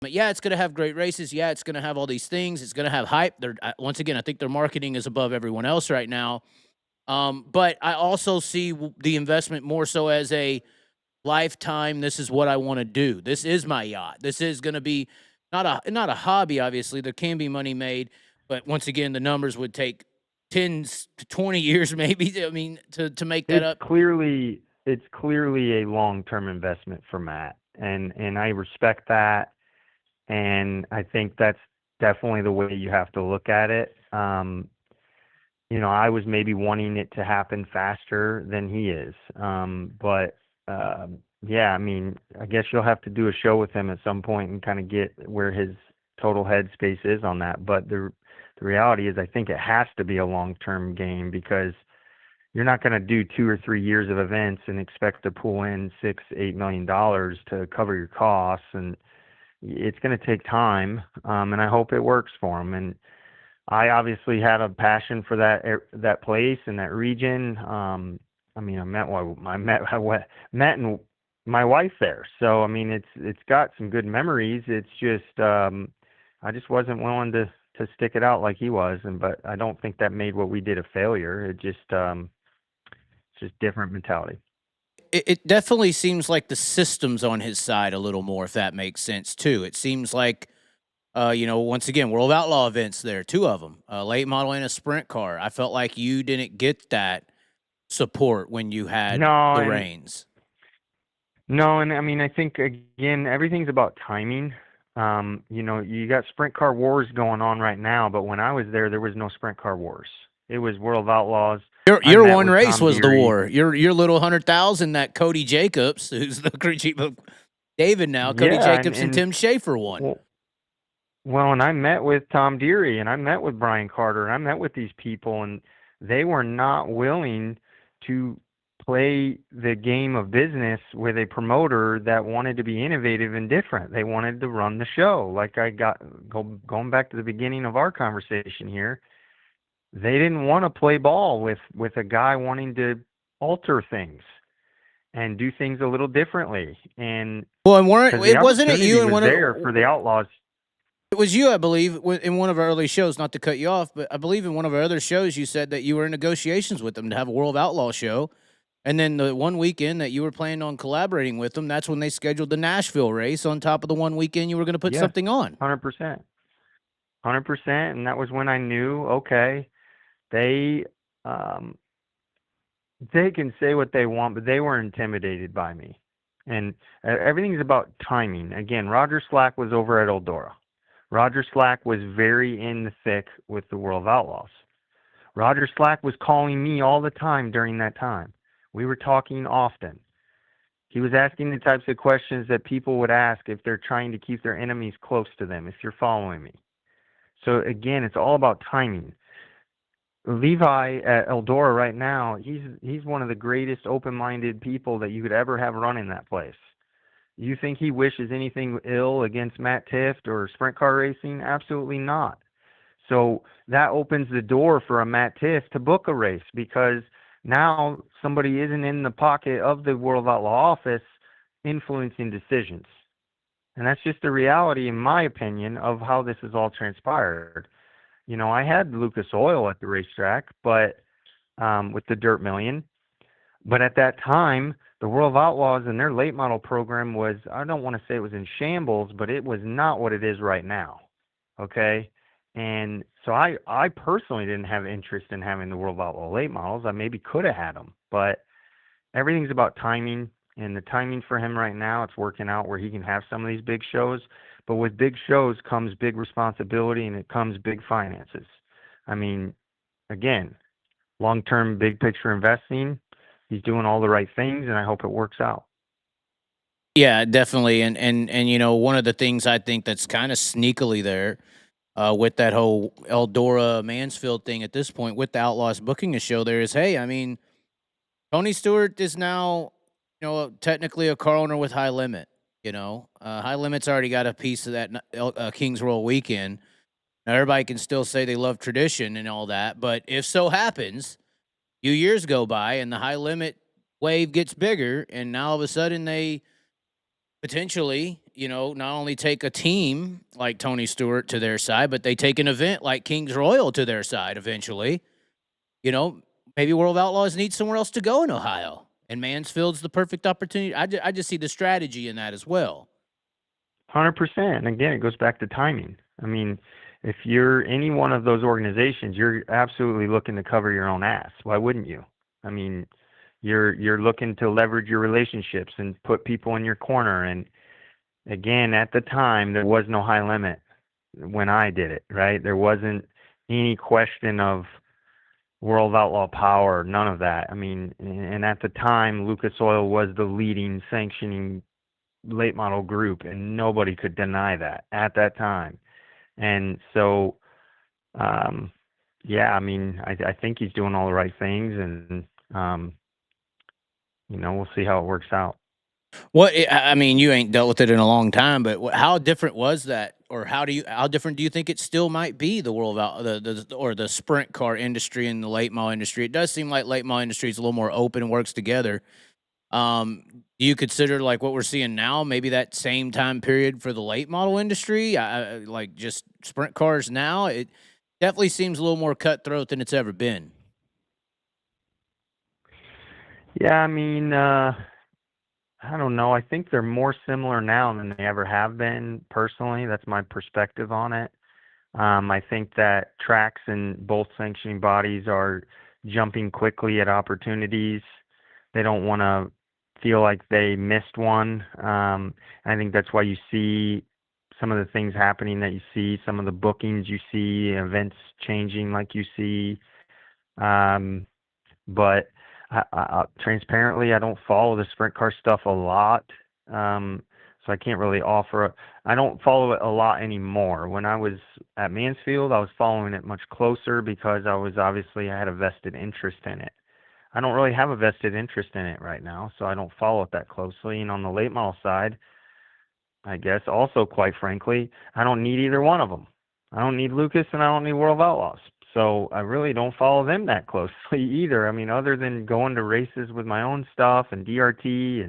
But yeah, it's going to have great races. Yeah, it's going to have all these things. It's going to have hype. Once again, I think their marketing is above everyone else right now. But I also see the investment more so as a lifetime. This is what I want to do. This is my yacht. This is going to be not a hobby. Obviously, there can be money made, but once again, the numbers would take 10 to 20 years, maybe. I mean, to make that up. It's clearly a long-term investment for Matt, and I respect that, and I think that's definitely the way you have to look at it. I was maybe wanting it to happen faster than he is. But yeah, I mean, I guess you'll have to do a show with him at some point and kind of get where his total headspace is on that. But the reality is, I think it has to be a long-term game because you're not going to do 2 or 3 years of events and expect to pull in $6-8 million to cover your costs, and it's going to take time. And I hope it works for him. And I obviously had a passion for that place and that region. I mean, I met my wife there, so I mean, it's got some good memories. It's just I just wasn't willing to stick it out like he was, but I don't think that made what we did a failure. It just it's just different mentality. It definitely seems like the system's on his side a little more, if that makes sense too. It seems like, once again, World Outlaw events there, 2 of them, a late model and a sprint car. I felt like you didn't get that support when you had No, the and reins. no, and I mean, I think again, everything's about timing. You got sprint car wars going on right now, but when I was there was no sprint car wars. It was World of Outlaws. I Your met one with race Tom was the Deary. war. Your little 100,000 that Cody Jacobs, who's the crew chief of David now, Cody Yeah, Jacobs and Tim Schaefer won. well, well, and I met with Tom Deary, and I met with Brian Carter, and I met with these people, and they were not willing to play the game of business with a promoter that wanted to be innovative and different. They wanted to run the show. Like going back to the beginning of our conversation here, they didn't want to play ball with a guy wanting to alter things and do things a little differently. And Well, and because the wasn't it opportunity you and was one there for the of Outlaws. it was you, I believe, in one of our early shows. Not to cut you off, but I believe in one of our other shows, you said that you were in negotiations with them to have a World Outlaw show. And then the one weekend that you were planning on collaborating with them, that's when they scheduled the Nashville race on top of the one weekend you were going to put Yes, something on. 100%. 100%, and that was when I knew, okay, they um they can say what they want, but they were intimidated by me. And everything's about timing. Again, Roger Slack was over at Eldora. Roger Slack was very in the thick with the World of Outlaws. Roger Slack was calling me all the time during that time. We were talking often. He was asking the types of questions that people would ask if they're trying to keep their enemies close to them, if you're following me. So again, it's all about timing. Levi at Eldora right now, he's one of the greatest open-minded people that you could ever have running that place. You think he wishes anything ill against Matt Tift or sprint car racing? Absolutely not. So that opens the door for a Matt Tift to book a race because now somebody isn't in the pocket of the World Outlaw office influencing decisions. And that's just the reality, in my opinion, of how this has all transpired. I had Lucas Oil at the racetrack, but with the Dirt Million. But at that time, the World of Outlaws and their late model program was, I don't want to say it was in shambles, but it was not what it is right now. Okay? And so I personally didn't have interest in having the World of Outlaw late models. I maybe could have had them, but everything's about timing. And the timing for him right now, it's working out where he can have some of these big shows. But with big shows comes big responsibility and it comes big finances. I mean, again, long-term, big picture investing, he's doing all the right things, and I hope it works out. Yeah, definitely. And one of the things I think that's kind of sneakily there with that whole Eldora Mansfield thing at this point with the Outlaws booking a show there is, hey, I mean, Tony Stewart is now, technically a car owner with High Limit. High Limit's already got a piece of that Kings Royal weekend. Now everybody can still say they love tradition and all that, but if so happens, a few years go by and the High Limit wave gets bigger, and now all of a sudden they potentially not only take a team like Tony Stewart to their side, but they take an event like Kings Royal to their side eventually. You know, maybe World of Outlaws needs somewhere else to go in Ohio, and Mansfield's the perfect opportunity. I just see the strategy in that as well. 100%. And again, it goes back to timing. I mean, if you're any one of those organizations, you're absolutely looking to cover your own ass. Why wouldn't you? I mean, you're looking to leverage your relationships and put people in your corner. And again, at the time, there was no high limit when I did it, right? There wasn't any question of World Outlaw Power, none of that. I mean, and at the time, Lucas Oil was the leading sanctioning late model group, and nobody could deny that at that time. And so, um, yeah, I mean, I think he's doing all the right things, and we'll see how it works out. I mean, you ain't dealt with it in a long time, but how different was that, or how different do you think it still might be the world of or the sprint car industry and the late model industry? It does seem like late model industry is a little more open and works together. Do you consider like what we're seeing now, maybe that same time period for the late model industry? Like just sprint cars now, it definitely seems a little more cutthroat than it's ever been. Yeah, I mean, I don't know. I think they're more similar now than they ever have been. Personally, that's my perspective on it. I think that tracks and both sanctioning bodies are jumping quickly at opportunities. They don't want to feel like they missed one. I think that's why you see some of the things happening that you see, some of the bookings you see, events changing like you see. Um, but transparently, I don't follow the sprint car stuff a lot. So I can't really offer. I don't follow it a lot anymore. When I was at Mansfield, I was following it much closer because I had a vested interest in it. I don't really have a vested interest in it right now, so I don't follow it that closely. And on the late model side, I guess also quite frankly, I don't need either one of them. I don't need Lucas and I don't need World of Outlaws. So I really don't follow them that closely either. I mean, other than going to races with my own stuff and DRT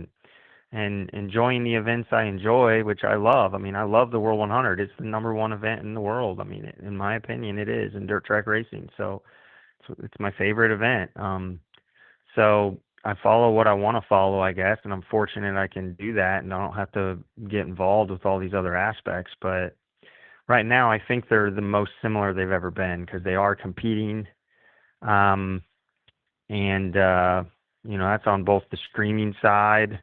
and enjoying the events I enjoy, which I love. I mean, I love the World 100. It's the number one event in the world. I mean, in my opinion, it is in dirt track racing. So it's my favorite event. So I follow what I want to follow, I guess, and I'm fortunate I can do that, and I don't have to get involved with all these other aspects. But right now, I think they're the most similar they've ever been because they are competing, um, and that's on both the streaming side,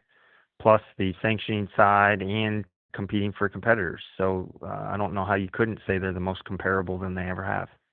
plus the sanctioning side, and competing for competitors. So I don't know how you couldn't say they're the most comparable than they ever have.